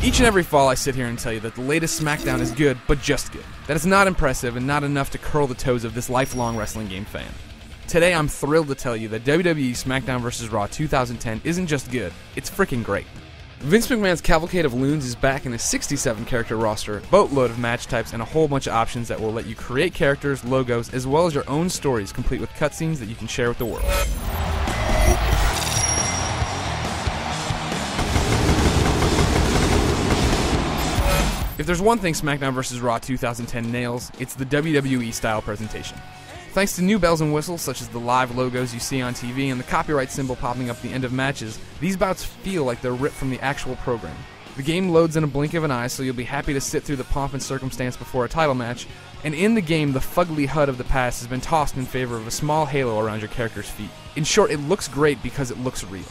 Each and every fall I sit here and tell you that the latest SmackDown is good, but just good. That it's not impressive and not enough to curl the toes of this lifelong wrestling game fan. Today I'm thrilled to tell you that WWE SmackDown vs. Raw 2010 isn't just good, it's freaking great. Vince McMahon's cavalcade of loons is back in a 67-character roster, boatload of match types, and a whole bunch of options that will let you create characters, logos, as well as your own stories complete with cutscenes that you can share with the world. If there's one thing SmackDown vs. Raw 2010 nails, it's the WWE style presentation. Thanks to new bells and whistles such as the live logos you see on TV and the copyright symbol popping up at the end of matches, these bouts feel like they're ripped from the actual program. The game loads in a blink of an eye, so you'll be happy to sit through the pomp and circumstance before a title match, and in the game the fugly HUD of the past has been tossed in favor of a small halo around your character's feet. In short, it looks great because it looks real.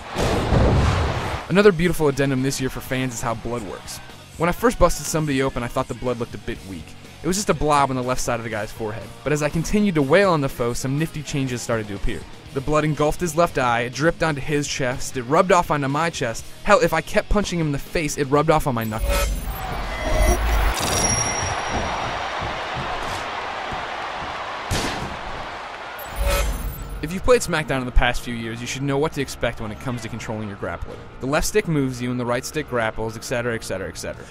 Another beautiful addendum this year for fans is how blood works. When I first busted somebody open, I thought the blood looked a bit weak. It was just a blob on the left side of the guy's forehead. But as I continued to wail on the foe, some nifty changes started to appear. The blood engulfed his left eye, it dripped onto his chest, it rubbed off onto my chest. Hell, if I kept punching him in the face, it rubbed off on my knuckles. If you've played SmackDown in the past few years, you should know what to expect when it comes to controlling your grappler. The left stick moves you and the right stick grapples, etc, etc, etc.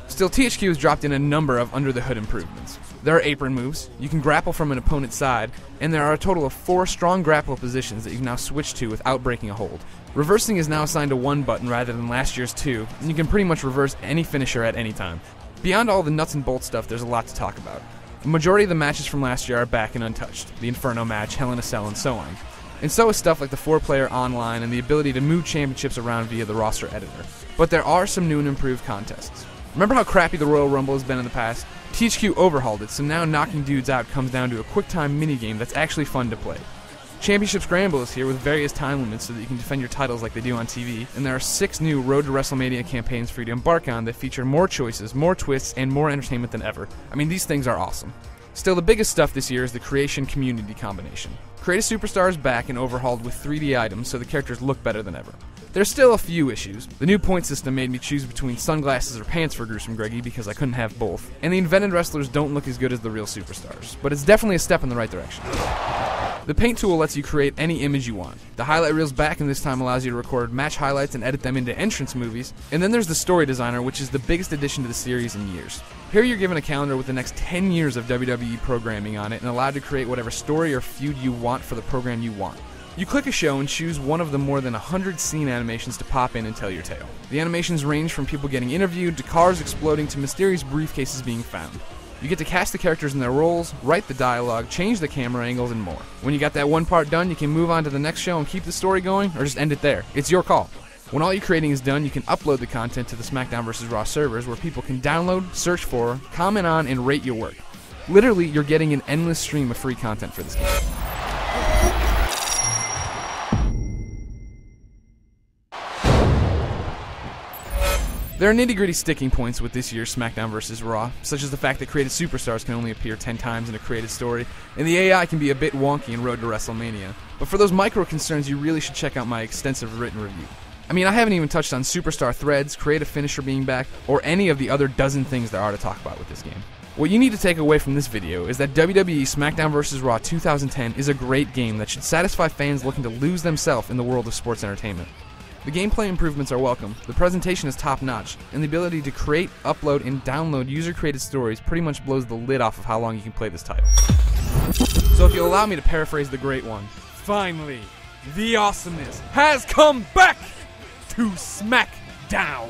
Still, THQ has dropped in a number of under-the-hood improvements. There are apron moves, you can grapple from an opponent's side, and there are a total of 4 strong grapple positions that you can now switch to without breaking a hold. Reversing is now assigned to 1 button rather than last year's 2, and you can pretty much reverse any finisher at any time. Beyond all the nuts and bolts stuff, there's a lot to talk about. The majority of the matches from last year are back and untouched, the Inferno match, Hell in a Cell, and so on. And so is stuff like the 4-player online and the ability to move championships around via the roster editor. But there are some new and improved contests. Remember how crappy the Royal Rumble has been in the past? THQ overhauled it, so now knocking dudes out comes down to a quick-time minigame that's actually fun to play. Championship Scramble is here with various time limits so that you can defend your titles like they do on TV, and there are 6 new Road to WrestleMania campaigns for you to embark on that feature more choices, more twists, and more entertainment than ever. I mean, these things are awesome. Still, the biggest stuff this year is the creation-community combination. Create a Superstar is back and overhauled with 3D items so the characters look better than ever. There's still a few issues. The new point system made me choose between sunglasses or pants for Gruesome Greggy because I couldn't have both. And the invented wrestlers don't look as good as the real superstars, but it's definitely a step in the right direction. The paint tool lets you create any image you want. The highlight reel's back and this time allows you to record match highlights and edit them into entrance movies. And then there's the story designer, which is the biggest addition to the series in years. Here you're given a calendar with the next 10 years of WWE programming on it and allowed to create whatever story or feud you want for the program you want. You click a show and choose one of the more than 100 scene animations to pop in and tell your tale. The animations range from people getting interviewed to cars exploding to mysterious briefcases being found. You get to cast the characters in their roles, write the dialogue, change the camera angles, and more. When you got that one part done, you can move on to the next show and keep the story going, or just end it there. It's your call. When all your creating is done, you can upload the content to the SmackDown vs. Raw servers where people can download, search for, comment on, and rate your work. Literally, you're getting an endless stream of free content for this game. There are nitty-gritty sticking points with this year's SmackDown vs. Raw, such as the fact that created superstars can only appear 10 times in a created story, and the AI can be a bit wonky in Road to WrestleMania. But for those micro concerns, you really should check out my extensive written review. I mean, I haven't even touched on superstar threads, creative finisher being back, or any of the other dozen things there are to talk about with this game. What you need to take away from this video is that WWE SmackDown vs. Raw 2010 is a great game that should satisfy fans looking to lose themselves in the world of sports entertainment. The gameplay improvements are welcome, the presentation is top-notch, and the ability to create, upload, and download user-created stories pretty much blows the lid off of how long you can play this title. So if you'll allow me to paraphrase the great one, finally, the awesomeness has come back to SmackDown!